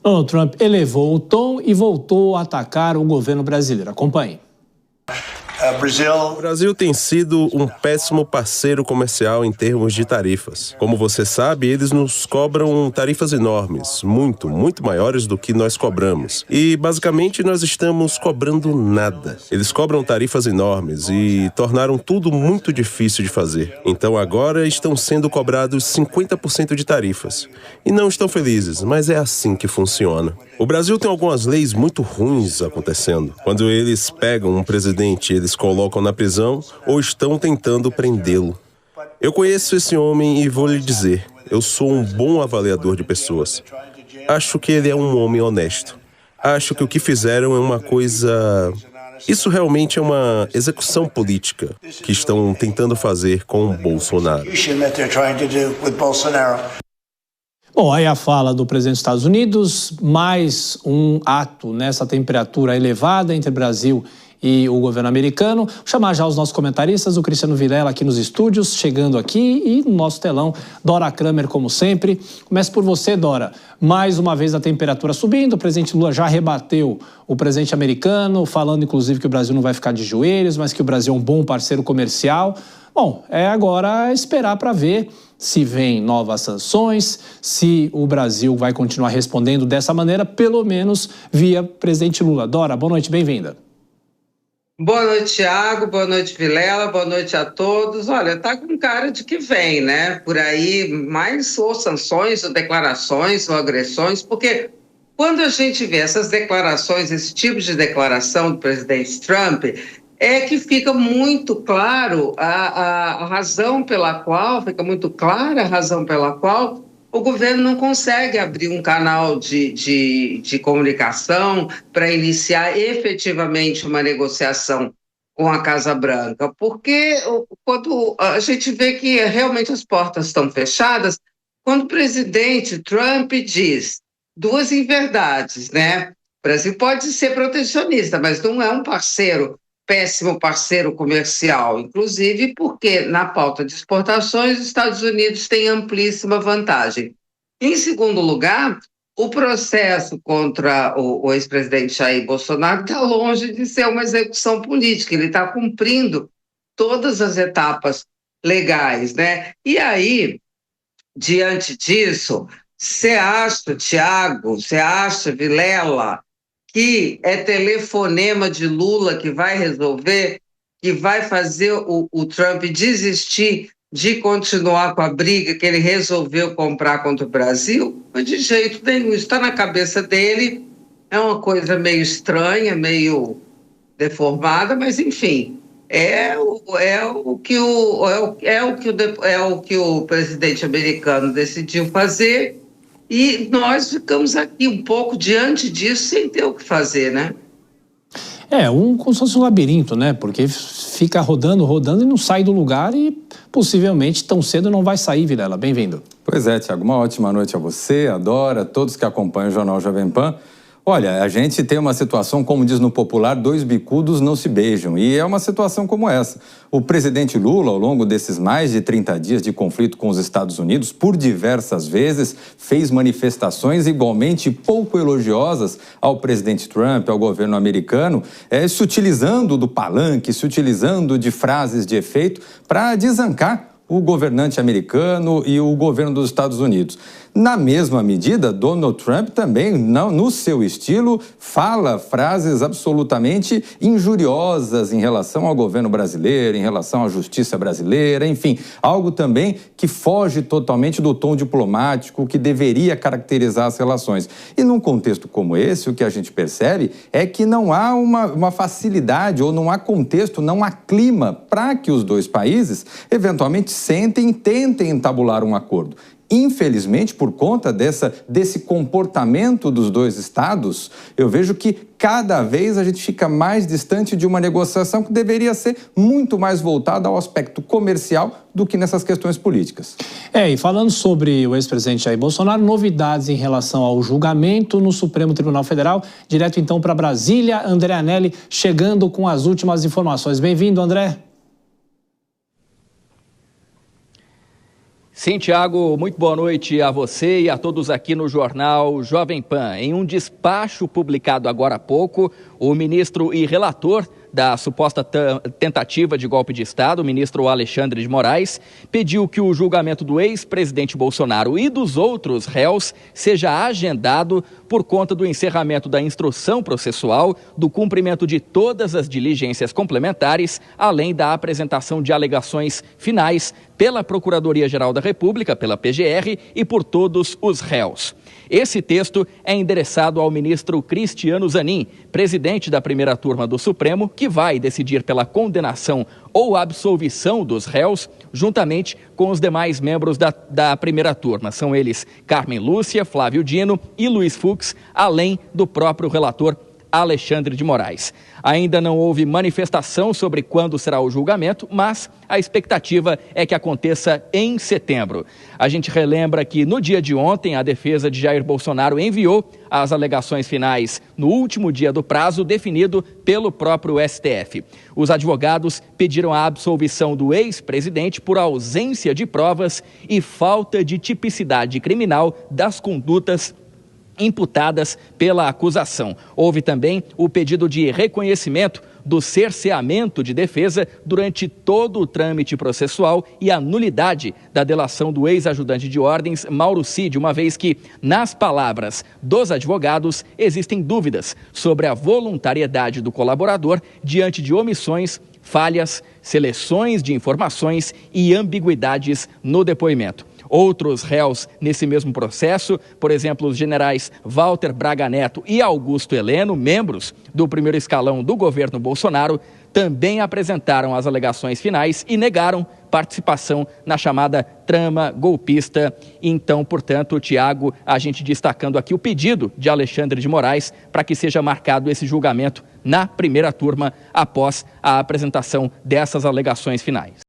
Donald Trump elevou o tom e voltou a atacar o governo brasileiro. Acompanhe. O Brasil tem sido um péssimo parceiro comercial em termos de tarifas. Como você sabe, eles nos cobram tarifas enormes, muito maiores do que nós cobramos. E, basicamente, nós estamos cobrando nada. Eles cobram tarifas enormes e tornaram tudo muito difícil de fazer. Então, agora estão sendo cobrados 50% de tarifas. E não estão felizes, mas é assim que funciona. O Brasil tem algumas leis muito ruins acontecendo. Quando eles pegam um presidente, eles colocam na prisão ou estão tentando prendê-lo. Eu conheço esse homem e vou lhe dizer, eu sou um bom avaliador de pessoas. Acho que ele é um homem honesto. Acho que o que fizeram é uma coisa... Isso realmente é uma execução política que estão tentando fazer com o Bolsonaro. Bom, aí a fala do presidente dos Estados Unidos, mais um ato nessa temperatura elevada entre Brasil e o governo americano. Vou chamar já os nossos comentaristas, o Cristiano Vilela aqui nos estúdios, chegando aqui, e no nosso telão, Dora Kramer, como sempre. Começo por você, Dora. Mais uma vez a temperatura subindo, o presidente Lula já rebateu o presidente americano, falando inclusive que o Brasil não vai ficar de joelhos, mas que o Brasil é um bom parceiro comercial. Bom, é agora esperar para ver se vem novas sanções, se o Brasil vai continuar respondendo dessa maneira, pelo menos via presidente Lula. Dora, boa noite, bem-vinda. Boa noite, Thiago, boa noite, Vilela, boa noite a todos. Olha, tá com cara de que vem, né? Por aí, mais ou sanções, ou declarações, ou agressões, porque quando a gente vê essas declarações, esse tipo de declaração do presidente Trump, é que fica muito claro a razão pela qual, fica muito clara a razão pela qual o governo não consegue abrir um canal de comunicação para iniciar efetivamente uma negociação com a Casa Branca, porque quando a gente vê que realmente as portas estão fechadas, quando o presidente Trump diz duas inverdades, né? O Brasil pode ser protecionista, mas não é um péssimo parceiro comercial, inclusive porque na pauta de exportações os Estados Unidos têm amplíssima vantagem. Em segundo lugar, o processo contra o ex-presidente Jair Bolsonaro está longe de ser uma execução política, ele está cumprindo todas as etapas legais, né? E aí, diante disso, você acha, Thiago, você acha, Vilela, que é telefonema de Lula que vai resolver, que vai fazer o Trump desistir de continuar com a briga que ele resolveu comprar contra o Brasil? De jeito nenhum, está na cabeça dele, é uma coisa meio estranha, meio deformada, mas enfim, é o que o presidente americano decidiu fazer. E nós ficamos aqui um pouco diante disso sem ter o que fazer, né? Como se fosse um labirinto, né? Porque fica rodando e não sai do lugar e possivelmente tão cedo não vai sair, Vilela. Bem-vindo. Pois é, Thiago, uma ótima noite a você, a Dora, a todos que acompanham o Jornal Jovem Pan. Olha, a gente tem uma situação, como diz no popular, dois bicudos não se beijam. E é uma situação como essa. O presidente Lula, ao longo desses mais de 30 dias de conflito com os Estados Unidos, por diversas vezes, fez manifestações igualmente pouco elogiosas ao presidente Trump, ao governo americano, se utilizando do palanque, se utilizando de frases de efeito para desancar o governante americano e o governo dos Estados Unidos. Na mesma medida, Donald Trump também, no seu estilo, fala frases absolutamente injuriosas em relação ao governo brasileiro, em relação à justiça brasileira, enfim, algo também que foge totalmente do tom diplomático que deveria caracterizar as relações. E num contexto como esse, o que a gente percebe é que não há uma facilidade, ou não há contexto, não há clima para que os dois países eventualmente sentem e tentem entabular um acordo. Infelizmente, por conta desse comportamento dos dois estados, eu vejo que cada vez a gente fica mais distante de uma negociação que deveria ser muito mais voltada ao aspecto comercial do que nessas questões políticas. E falando sobre o ex-presidente Jair Bolsonaro, novidades em relação ao julgamento no Supremo Tribunal Federal. Direto então para Brasília, André Anelli chegando com as últimas informações. Bem-vindo, André. Sim, Tiago, muito boa noite a você e a todos aqui no Jornal Jovem Pan. Em um despacho publicado agora há pouco, o ministro e relator da suposta tentativa de golpe de Estado, o ministro Alexandre de Moraes, pediu que o julgamento do ex-presidente Bolsonaro e dos outros réus seja agendado por conta do encerramento da instrução processual, do cumprimento de todas as diligências complementares, além da apresentação de alegações finais pela Procuradoria-Geral da República, pela PGR e por todos os réus. Esse texto é endereçado ao ministro Cristiano Zanin, presidente da primeira turma do Supremo, que vai decidir pela condenação ou absolvição dos réus, juntamente com os demais membros da primeira turma. São eles Carmen Lúcia, Flávio Dino e Luiz Fux, além do próprio relator Alexandre de Moraes. Ainda não houve manifestação sobre quando será o julgamento, mas a expectativa é que aconteça em setembro. A gente relembra que no dia de ontem a defesa de Jair Bolsonaro enviou as alegações finais no último dia do prazo definido pelo próprio STF. Os advogados pediram a absolvição do ex-presidente por ausência de provas e falta de tipicidade criminal das condutas imputadas pela acusação. Houve também o pedido de reconhecimento do cerceamento de defesa durante todo o trâmite processual e a nulidade da delação do ex-ajudante de ordens Mauro Cid, uma vez que, nas palavras dos advogados, existem dúvidas sobre a voluntariedade do colaborador diante de omissões, falhas, seleções de informações e ambiguidades no depoimento. Outros réus nesse mesmo processo, por exemplo, os generais Walter Braga Neto e Augusto Heleno, membros do primeiro escalão do governo Bolsonaro, também apresentaram as alegações finais e negaram participação na chamada trama golpista. Então, portanto, Tiago, a gente destacando aqui o pedido de Alexandre de Moraes para que seja marcado esse julgamento na primeira turma após a apresentação dessas alegações finais.